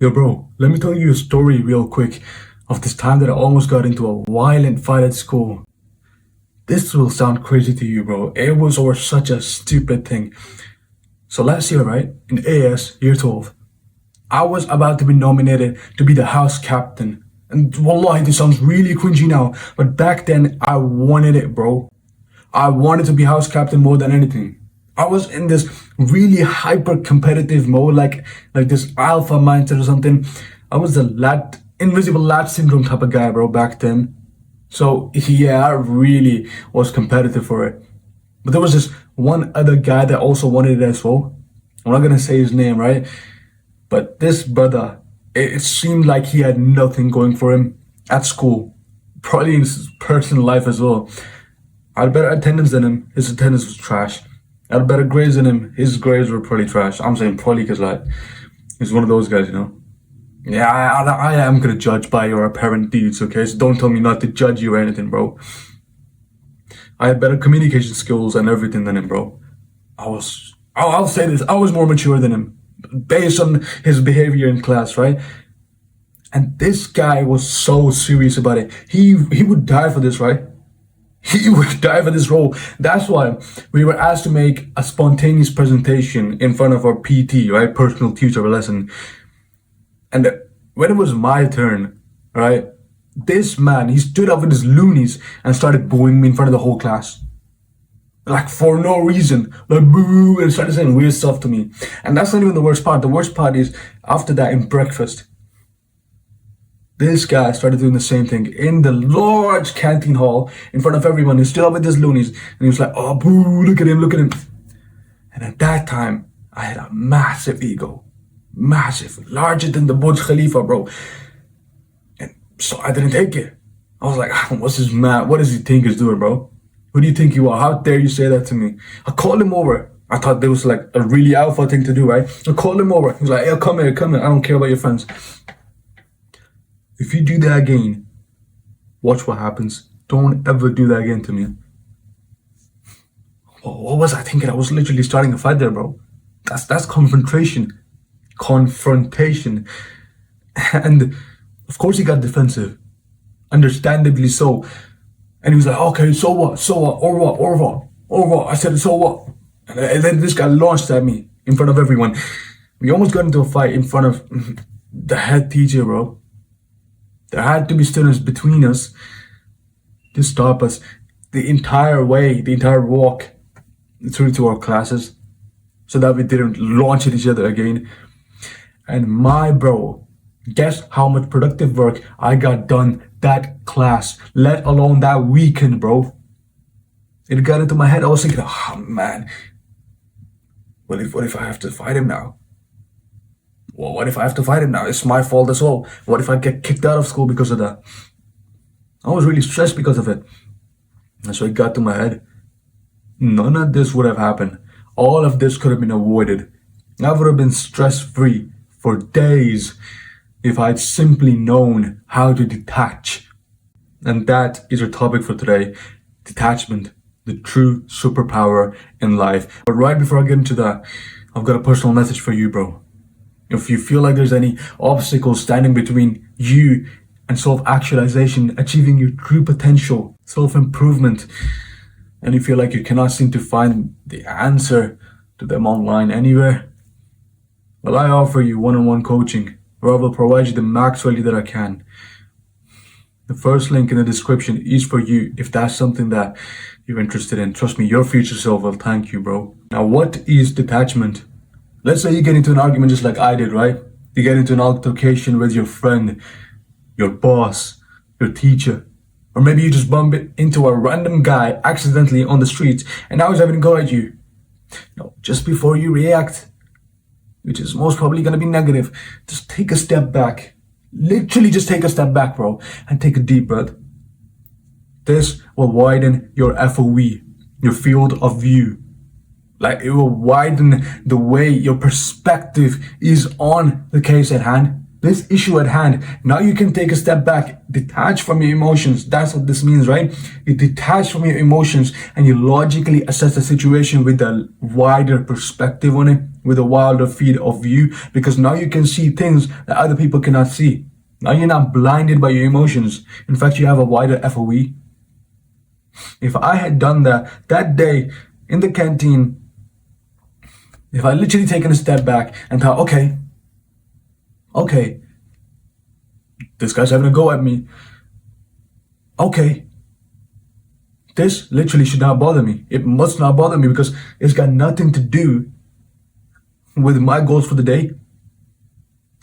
Yo, bro, let me tell you a story real quick of this time that I almost got into a violent fight at school. This will sound crazy to you, bro. It was over such a stupid thing. So last year, right, in AS, year 12, I was about to be nominated to be the house captain. And wallahi, this sounds really cringy now, but back then I wanted it, bro. I wanted to be house captain more than anything. I was in this really hyper competitive mode, like this alpha mindset or something. I was the invisible lad syndrome type of guy, bro, back then. So yeah, I really was competitive for it. But there was this one other guy that also wanted it as well. I'm not gonna say his name, right? But this brother, it seemed like he had nothing going for him at school, probably in his personal life as well. I had better attendance than him. His attendance was trash. I had better grades than him. His grades were probably trash. I'm saying probably because like he's one of those guys, you know. Yeah, I am gonna judge by your apparent deeds, okay? So don't tell me not to judge you or anything, bro. I had better communication skills and everything than him, bro. I'll say this. I was more mature than him, based on his behavior in class, right? And this guy was so serious about it. He would die for this, right? He would die for this role. That's why we were asked to make a spontaneous presentation in front of our PT, right? Personal tutor lesson. And when it was my turn, right? This man, he stood up with his loonies and started booing me in front of the whole class. Like for no reason. Like boo, and started saying weird stuff to me. And that's not even the worst part. The worst part is after that in breakfast. This guy started doing the same thing in the large canteen hall in front of everyone. He stood up with his loonies and he was like, oh, boo, look at him, look at him. And at that time, I had a massive ego. Massive. Larger than the Burj Khalifa, bro. And so I didn't take it. I was like, what's this man? What does he think he's doing, bro? Who do you think you are? How dare you say that to me? I called him over. I thought that was like a really alpha thing to do, right? I called him over. He was like, hey, come here, come here. I don't care about your friends. If you do that again, watch what happens. Don't ever do that again to me. What was I thinking? I was literally starting a fight there, bro. That's confrontation. Confrontation. And of course he got defensive. Understandably so. And he was like, okay, so what? So what? Or what? Or what? Or what? I said, so what? And then this guy launched at me in front of everyone. We almost got into a fight in front of the head teacher, bro. There had to be students between us to stop us the entire way, the entire walk through to our classes so that we didn't launch at each other again. And my bro, guess how much productive work I got done that class, let alone that weekend, bro. It got into my head. I was thinking, oh man, what if I have to fight him now? Well, what if I have to fight him now? It's my fault as well. What if I get kicked out of school because of that? I was really stressed because of it. And so it got to my head. None of this would have happened. All of this could have been avoided. I would have been stress-free for days if I'd simply known how to detach. And that is our topic for today. Detachment, the true superpower in life. But right before I get into that, I've got a personal message for you, bro. If you feel like there's any obstacles standing between you and self-actualization, achieving your true potential, self-improvement, and you feel like you cannot seem to find the answer to them online anywhere, well, I offer you one-on-one coaching where I will provide you the max value that I can. The first link in the description is for you if that's something that you're interested in. Trust me, your future self will thank you, bro. Now, what is detachment? Let's say you get into an argument just like I did, right? You get into an altercation with your friend, your boss, your teacher, or maybe you just bump into a random guy accidentally on the streets and now he's having a go at you. No, just before you react, which is most probably going to be negative, just take a step back. Literally just take a step back, bro, and take a deep breath. This will widen your FOV, your field of view. Like it will widen the way your perspective is on the case at hand. this issue at hand. Now you can take a step back, detach from your emotions. That's what this means, right? You detach from your emotions and you logically assess the situation with a wider perspective on it, with a wilder field of view, because now you can see things that other people cannot see. Now you're not blinded by your emotions. In fact, you have a wider FOE. If I had done that day in the canteen, if I literally taken a step back and thought, okay, this guy's having a go at me. Okay, this literally should not bother me. It must not bother me because it's got nothing to do with my goals for the day.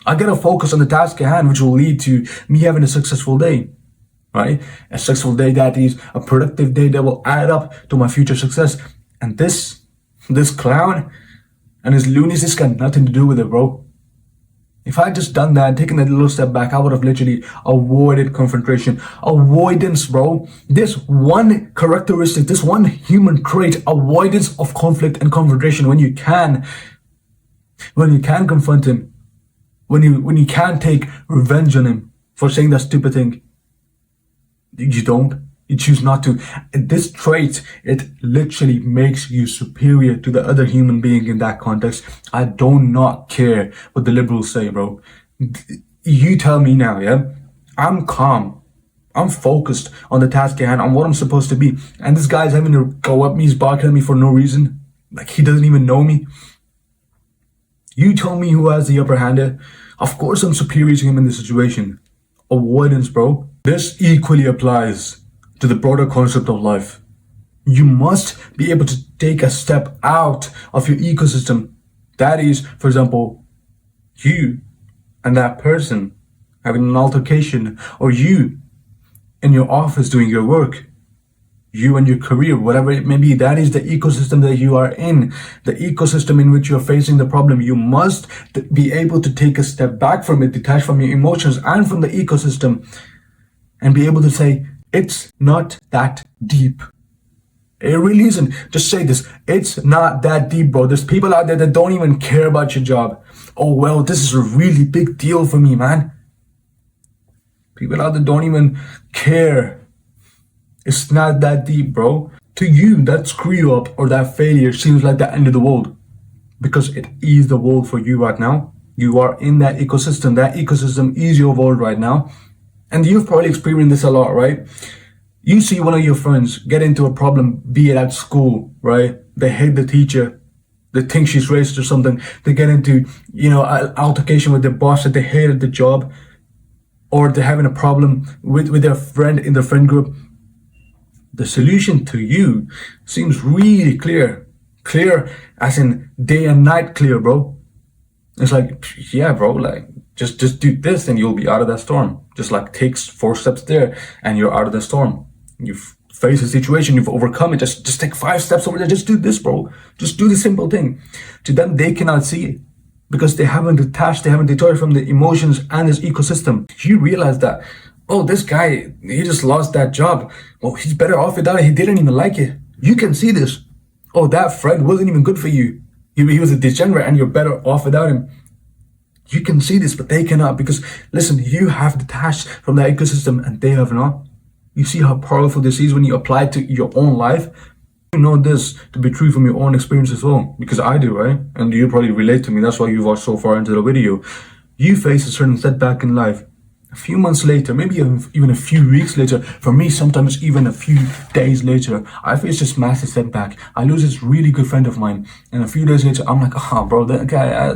I gotta focus on the task at hand, which will lead to me having a successful day, right? A successful day that is a productive day that will add up to my future success. And this clown and his loonies, this got nothing to do with it, bro. If I had just done that, taken that little step back, I would have literally avoided confrontation. Avoidance, bro. This one characteristic, this one human trait, avoidance of conflict and confrontation. When you can confront him, when you can take revenge on him for saying that stupid thing, you don't. You choose not to. And this trait, it literally makes you superior to the other human being in that context. I do not care what the liberals say, bro. You tell me now, yeah? I'm calm. I'm focused on the task at hand, on what I'm supposed to be. And this guy's having to go at me, he's barking at me for no reason. Like he doesn't even know me. You tell me who has the upper hand here. Of course I'm superior to him in this situation. Avoidance, bro. This equally applies to the broader concept of life. You must be able to take a step out of your ecosystem. That is, for example, you and that person having an altercation, or you in your office doing your work, you and your career, whatever it may be. That is the ecosystem that you are in, the ecosystem in which you're facing the problem. You must be able to take a step back from it, detach from your emotions and from the ecosystem, and be able to say, it's not that deep. It really isn't. Just say this. It's not that deep, bro. There's people out there that don't even care about your job. Oh, well, this is a really big deal for me, man. People out there don't even care. It's not that deep, bro. To you, that screw up or that failure seems like the end of the world. Because it is the world for you right now. You are in that ecosystem. That ecosystem is your world right now. And you've probably experienced this a lot, right? You see one of your friends get into a problem, be it at school, right? They hate the teacher. They think she's racist or something. They get into, an altercation with their boss that they hate at the job. Or they're having a problem with their friend in the friend group. The solution to you seems really clear. Clear as in day and night clear, bro. It's like, yeah, bro, like, just do this and you'll be out of that storm. Just like take 4 steps there and you're out of the storm. You've faced a situation, you've overcome it. Just take 5 steps over there. Just do this, bro. Just do the simple thing. To them, they cannot see it because they haven't detached, they haven't detached from the emotions and this ecosystem. You realize that, oh, this guy, he just lost that job. Well, he's better off without it. He didn't even like it. You can see this. Oh, that friend wasn't even good for you. He was a degenerate and you're better off without him. You can see this, but they cannot because, listen, you have detached from that ecosystem and they have not. You see how powerful this is when you apply it to your own life? You know this to be true from your own experience as well, because I do, right? And you probably relate to me. That's why you've watched so far into the video. You face a certain setback in life. A few months later, maybe even a few weeks later, for me, sometimes even a few days later, I face this massive setback. I lose this really good friend of mine. And a few days later, I'm like, bro, that guy, I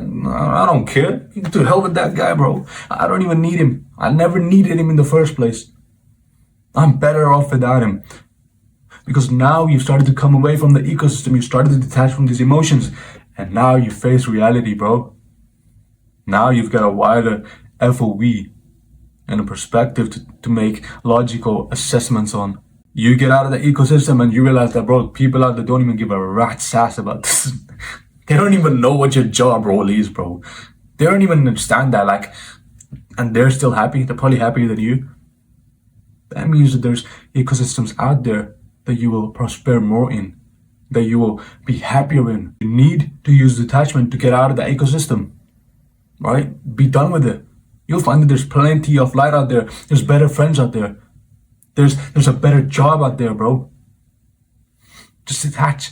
don't care. To hell with that guy, bro. I don't even need him. I never needed him in the first place. I'm better off without him. Because now you've started to come away from the ecosystem. You started to detach from these emotions. And now you face reality, bro. Now you've got a wider FOE and a perspective to make logical assessments on. You get out of the ecosystem and you realize that, bro, people out there don't even give a rat's ass about this. They don't even know what your job role is, bro. They don't even understand that, like, and they're still happy. They're probably happier than you. That means that there's ecosystems out there that you will prosper more in, that you will be happier in. You need to use detachment to get out of the ecosystem, right? Be done with it. You'll find that there's plenty of light out there. There's better friends out there. There's a better job out there, bro. Just detach,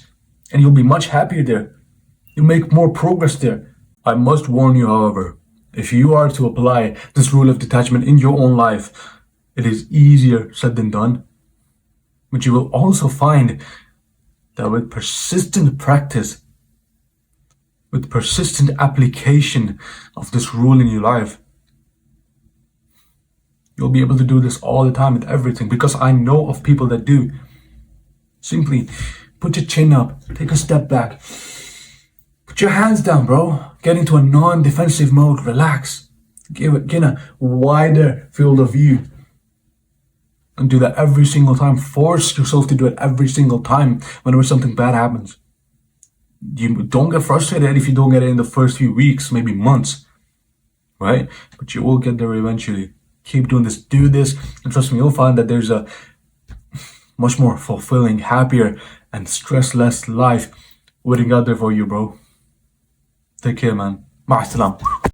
and you'll be much happier there. You'll make more progress there. I must warn you, however, if you are to apply this rule of detachment in your own life, it is easier said than done. But you will also find that with persistent practice, with persistent application of this rule in your life, you'll be able to do this all the time with everything, because I know of people that do. Simply put your chin up, take a step back, put your hands down, bro. Get into a non-defensive mode, relax. Get a wider field of view. And do that every single time. Force yourself to do it every single time whenever something bad happens. You don't get frustrated if you don't get it in the first few weeks, maybe months, right? But you will get there eventually. Keep doing this, do this, and trust me, you'll find that there's a much more fulfilling, happier, and stress-less life waiting out there for you, bro. Take care, man. Ma'as salam.